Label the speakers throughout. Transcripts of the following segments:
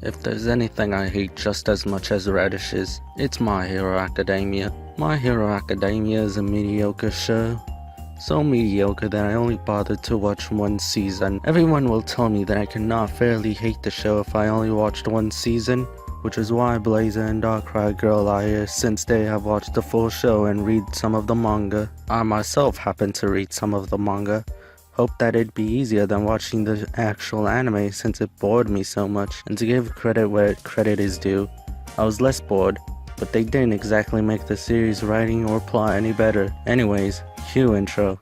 Speaker 1: If there's anything I hate just as much as radishes, it's My Hero Academia. My Hero Academia is a mediocre show. So mediocre that I only bothered to watch one season. Everyone will tell me that I cannot fairly hate the show if I only watched one season, which is why Blazer and Darkrai Girl are here, since they have watched the full show and read some of the manga. I myself happen to read some of the manga. Hope that it'd be easier than watching the actual anime since it bored me so much, and to give credit where credit is due, I was less bored, but they didn't exactly make the series writing or plot any better. Anyways, cue intro.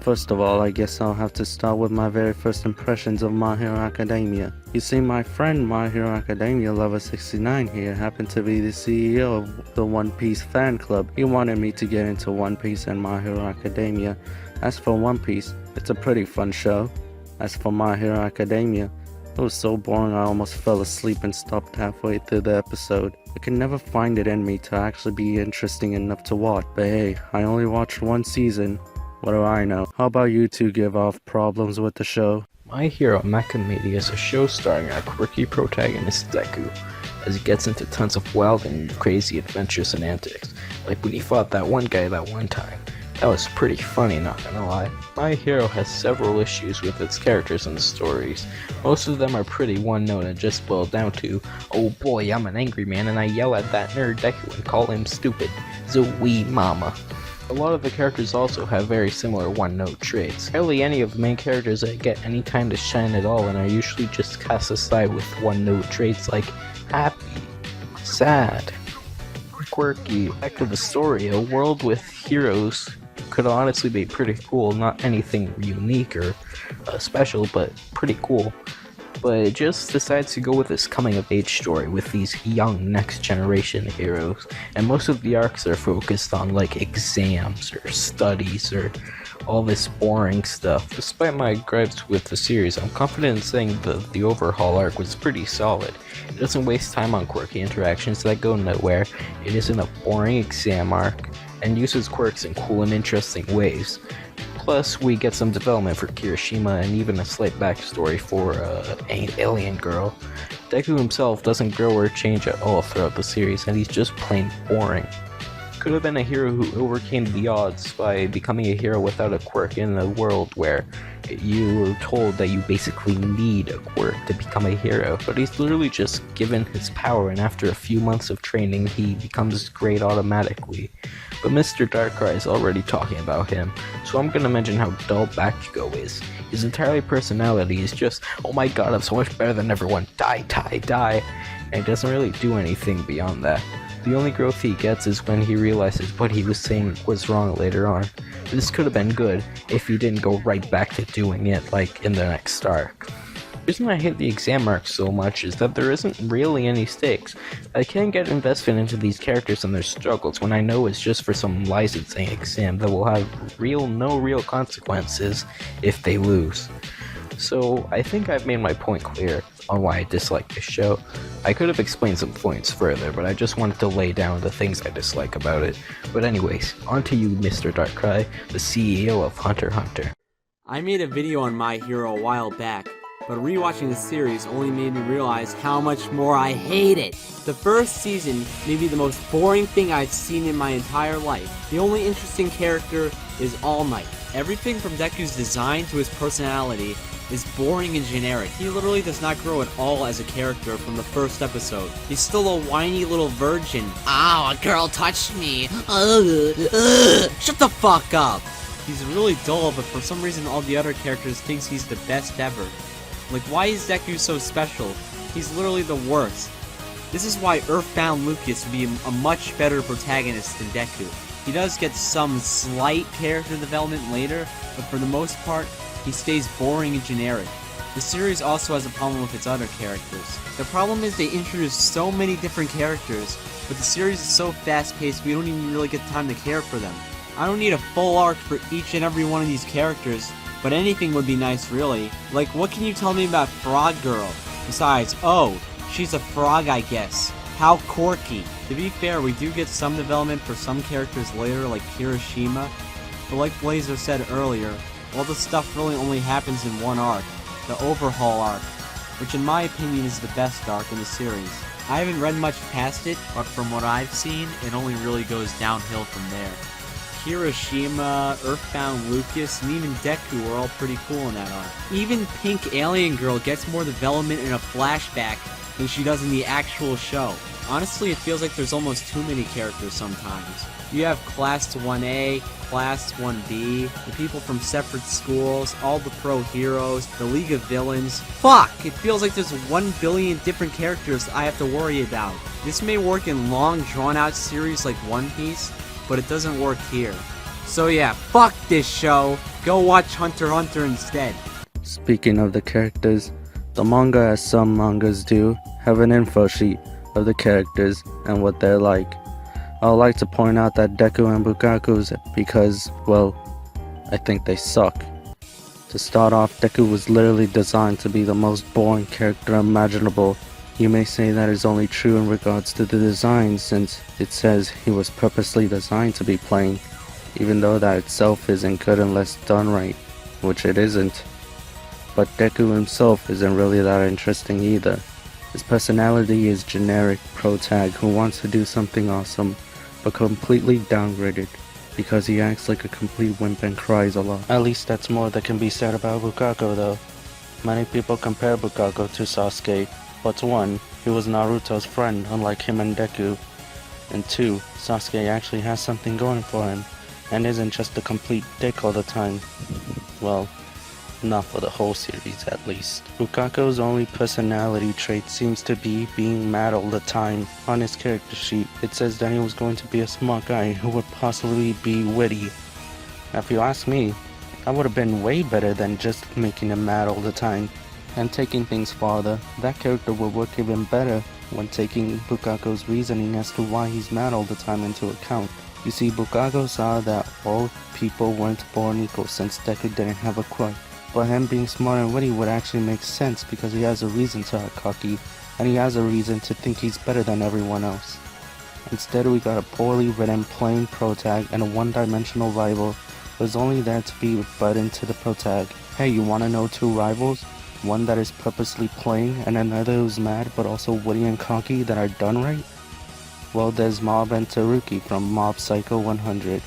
Speaker 1: First of all, I guess I'll have to start with my very first impressions of My Hero Academia. You see, my friend My Hero Academia Lover 69 here happened to be the CEO of the One Piece fan club. He wanted me to get into One Piece and My Hero Academia. As for One Piece, it's a pretty fun show. As for My Hero Academia, it was so boring I almost fell asleep and stopped halfway through the episode. I could never find it in me to actually be interesting enough to watch. But hey, I only watched one season. What do I know? How about you two give off problems with the show?
Speaker 2: My Hero Macromedia is a show starring our quirky protagonist Deku, as he gets into tons of wild and crazy adventures and antics, like when he fought that one guy that one time. That was pretty funny, not gonna lie. My Hero has several issues with its characters and stories. Most of them are pretty one-note and just boil down to, oh boy, I'm an angry man and I yell at that nerd Deku and call him stupid. Zoe mama. A lot of the characters also have very similar one-note traits. Hardly any of the main characters get any time to shine at all and are usually just cast aside with one-note traits like happy, sad, quirky. Back to the story, a world with heroes could honestly be pretty cool, not anything unique or special, but pretty cool. But it just decides to go with this coming-of-age story with these young next-generation heroes, and most of the arcs are focused on like exams or studies or all this boring stuff. Despite my gripes with the series, I'm confident in saying that the overhaul arc was pretty solid. It doesn't waste time on quirky interactions that go nowhere, it isn't a boring exam arc, and uses quirks in cool and interesting ways. Plus, we get some development for Kirishima and even a slight backstory for an alien girl. Deku himself doesn't grow or change at all throughout the series, and he's just plain boring. Could have been a hero who overcame the odds by becoming a hero without a quirk in a world where you were told that you basically need a quirk to become a hero, but he's literally just given his power, and after a few months of training he becomes great automatically. But Mr. Darkrai is already talking about him, so I'm gonna mention how dull Bakugo is. His entire personality is just, oh my god, I'm so much better than everyone, die, die, die, and he doesn't really do anything beyond that. The only growth he gets is when he realizes what he was saying was wrong later on. This could have been good if he didn't go right back to doing it like in the next arc. The reason I hate the exam arc so much is that there isn't really any stakes. I can't get invested into these characters and their struggles when I know it's just for some licensing exam that will have no real consequences if they lose. So I think I've made my point clear on why I dislike this show. I could have explained some points further, but I just wanted to lay down the things I dislike about it. But anyways, on to you, Mr. Darkrai, the CEO of Hunter x Hunter.
Speaker 3: I made a video on My Hero a while back, but rewatching the series only made me realize how much more I hate it. The first season may be the most boring thing I've seen in my entire life. The only interesting character is All Might. Everything from Deku's design to his personality is boring and generic. He literally does not grow at all as a character from the first episode. He's still a whiny little virgin. Ow, a girl touched me. Shut the fuck up. He's really dull, but for some reason all the other characters thinks he's the best ever. Like, why is Deku so special? He's literally the worst. This is why Earthbound Lucas would be a much better protagonist than Deku. He does get some slight character development later, but for the most part, he stays boring and generic. The series also has a problem with its other characters. The problem is they introduce so many different characters, but the series is so fast-paced we don't even really get time to care for them. I don't need a full arc for each and every one of these characters, but anything would be nice really. Like, what can you tell me about Frog Girl? Besides, oh, She's a frog, I guess. How quirky. To be fair, we do get some development for some characters later, like Kirishima, but like Blazer said earlier, all the stuff really only happens in one arc, the Overhaul arc, which in my opinion is the best arc in the series. I haven't read much past it, but from what I've seen, it only really goes downhill from there. Kirishima, Earthbound Lucas, and even Deku are all pretty cool in that arc. Even Pink Alien Girl gets more development in a flashback than she does in the actual show. Honestly, it feels like there's almost too many characters sometimes. You have Class 1A, Class 1B, the people from separate schools, all the pro heroes, the League of Villains. Fuck! It feels like there's 1 billion different characters I have to worry about. This may work in long, drawn-out series like One Piece, but it doesn't work here. So yeah, fuck this show. Go watch Hunter x Hunter instead.
Speaker 1: Speaking of the characters, the manga, as some mangas do, have an info sheet of the characters and what they're like. I would like to point out that Deku and Bukaku's because, well, I think they suck. To start off, Deku was literally designed to be the most boring character imaginable. You may say that is only true in regards to the design, since it says he was purposely designed to be plain, even though that itself isn't good unless done right, which it isn't. But Deku himself isn't really that interesting either. His personality is generic protag who wants to do something awesome, but completely downgraded because he acts like a complete wimp and cries a lot. At least that's more that can be said about Bukaku though. Many people compare Bukaku to Sasuke, but 1, he was Naruto's friend unlike him and Deku, and 2, Sasuke actually has something going for him, and isn't just a complete dick all the time. Well, not for the whole series at least. Bukaku's only personality trait seems to be being mad all the time. On his character sheet, it says that he was going to be a smart guy who would possibly be witty. Now if you ask me, that would have been way better than just making him mad all the time. And taking things farther, that character would work even better when taking Bukaku's reasoning as to why he's mad all the time into account. You see, Bukaku saw that all people weren't born equal since Deku didn't have a quirk. But him being smart and witty would actually make sense because he has a reason to act cocky, and he has a reason to think he's better than everyone else. Instead, we got a poorly written plain protag and a one-dimensional rival who's only there to be butt into the protag. Hey, you wanna know 2 rivals? One that is purposely plain and another who's mad but also witty and cocky that are done right? Well, there's Mob and Taruki from Mob Psycho 100.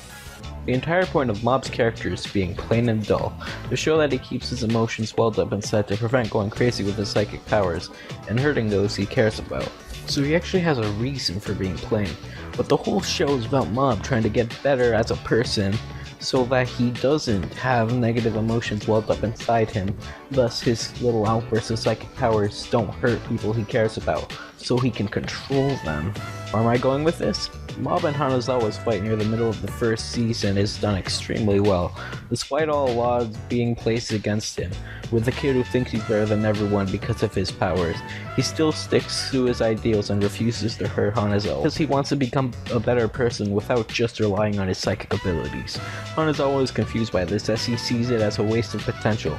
Speaker 2: The entire point of Mob's character is being plain and dull, to show that he keeps his emotions welled up inside to prevent going crazy with his psychic powers, and hurting those he cares about. So he actually has a reason for being plain, but the whole show is about Mob trying to get better as a person, so that he doesn't have negative emotions welled up inside him, thus his little outbursts of psychic powers don't hurt people he cares about, so he can control them. Where am I going with this? Mob and Hanazawa's fight near the middle of the first season is done extremely well, despite all odds being placed against him. With the kid who thinks he's better than everyone because of his powers, he still sticks to his ideals and refuses to hurt Hanazawa, because he wants to become a better person without just relying on his psychic abilities. Hanazawa is confused by this as he sees it as a waste of potential.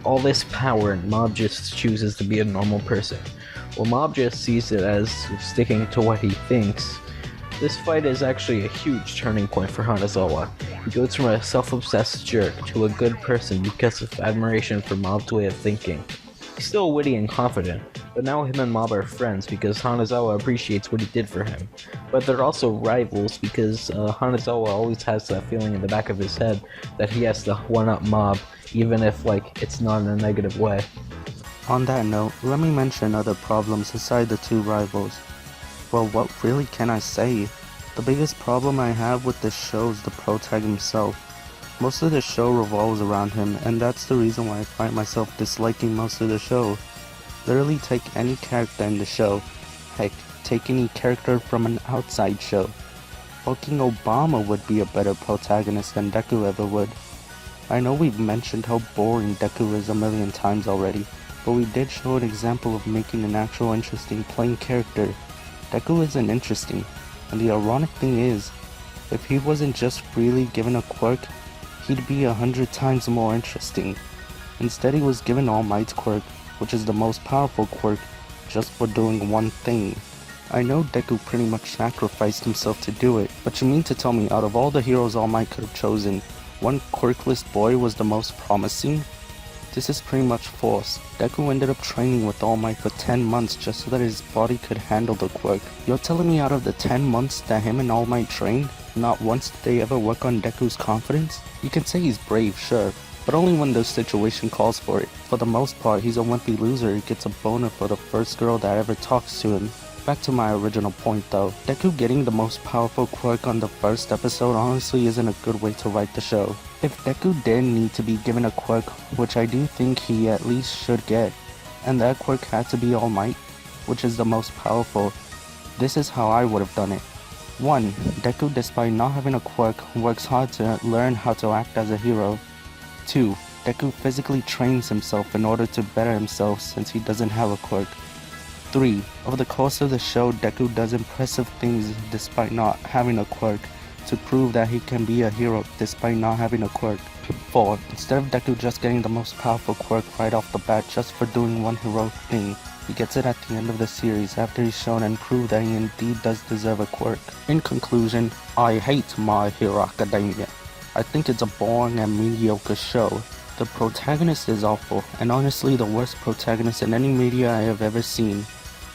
Speaker 2: All this power and Mob just chooses to be a normal person. While Mob just sees it as sticking to what he thinks. This fight is actually a huge turning point for Hanazawa. He goes from a self-obsessed jerk to a good person because of admiration for Mob's way of thinking. He's still witty and confident, but now him and Mob are friends because Hanazawa appreciates what he did for him. But they're also rivals because Hanazawa always has that feeling in the back of his head that he has to one-up Mob, even if it's not in a negative way.
Speaker 1: On that note, let me mention other problems aside the 2 rivals. Well, what really can I say? The biggest problem I have with this show is the protag himself. Most of the show revolves around him, and that's the reason why I find myself disliking most of the show. Literally take any character in the show. Heck, take any character from an outside show. Fucking Obama would be a better protagonist than Deku ever would. I know we've mentioned how boring Deku is a million times already, but we did show an example of making an actual interesting plain character. Deku isn't interesting, and the ironic thing is, if he wasn't just freely given a quirk, he'd be 100 times more interesting. Instead he was given All Might's quirk, which is the most powerful quirk, just for doing one thing. I know Deku pretty much sacrificed himself to do it, but you mean to tell me out of all the heroes All Might could have chosen, one quirkless boy was the most promising? This is pretty much false. Deku ended up training with All Might for 10 months just so that his body could handle the quirk. You're telling me out of the 10 months that him and All Might trained, not once did they ever work on Deku's confidence? You can say he's brave, sure, but only when the situation calls for it. For the most part, he's a wimpy loser who gets a boner for the first girl that ever talks to him. Back to my original point though, Deku getting the most powerful quirk on the first episode honestly isn't a good way to write the show. If Deku did need to be given a quirk, which I do think he at least should get, and that quirk had to be All Might, which is the most powerful, this is how I would have done it. 1. Deku, despite not having a quirk, works hard to learn how to act as a hero. 2. Deku physically trains himself in order to better himself since he doesn't have a quirk. 3. Over the course of the show, Deku does impressive things despite not having a quirk to prove that he can be a hero despite not having a quirk. 4. Instead of Deku just getting the most powerful quirk right off the bat just for doing one heroic thing, he gets it at the end of the series after he's shown and proved that he indeed does deserve a quirk. In conclusion, I hate My Hero Academia. I think it's a boring and mediocre show. The protagonist is awful, and honestly the worst protagonist in any media I have ever seen.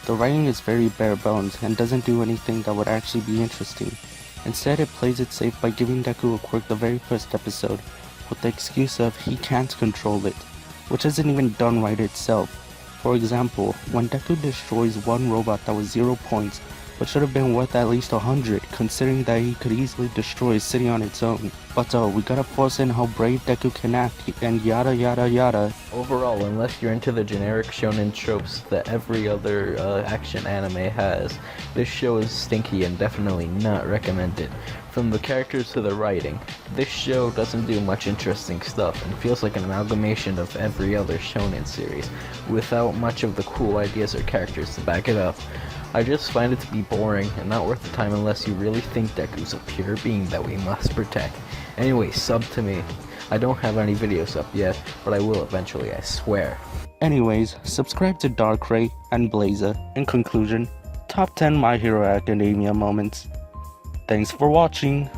Speaker 1: The writing is very bare bones and doesn't do anything that would actually be interesting. Instead, it plays it safe by giving Deku a quirk the very first episode, with the excuse of he can't control it, which isn't even done right itself. For example, when Deku destroys one robot that was 0 points, but should have been worth at least 100, considering that he could easily destroy a city on its own. But we gotta force in how brave Deku can act, and yada yada yada.
Speaker 2: Overall, unless you're into the generic shonen tropes that every other action anime has, this show is stinky and definitely not recommended. From the characters to the writing, this show doesn't do much interesting stuff and feels like an amalgamation of every other shonen series, without much of the cool ideas or characters to back it up. I just find it to be boring and not worth the time unless you really think Deku's a pure being that we must protect. Anyway, sub to me. I don't have any videos up yet, but I will eventually, I swear.
Speaker 1: Anyways, subscribe to Darkrai and Blazer. In conclusion, top 10 My Hero Academia moments. Thanks for watching.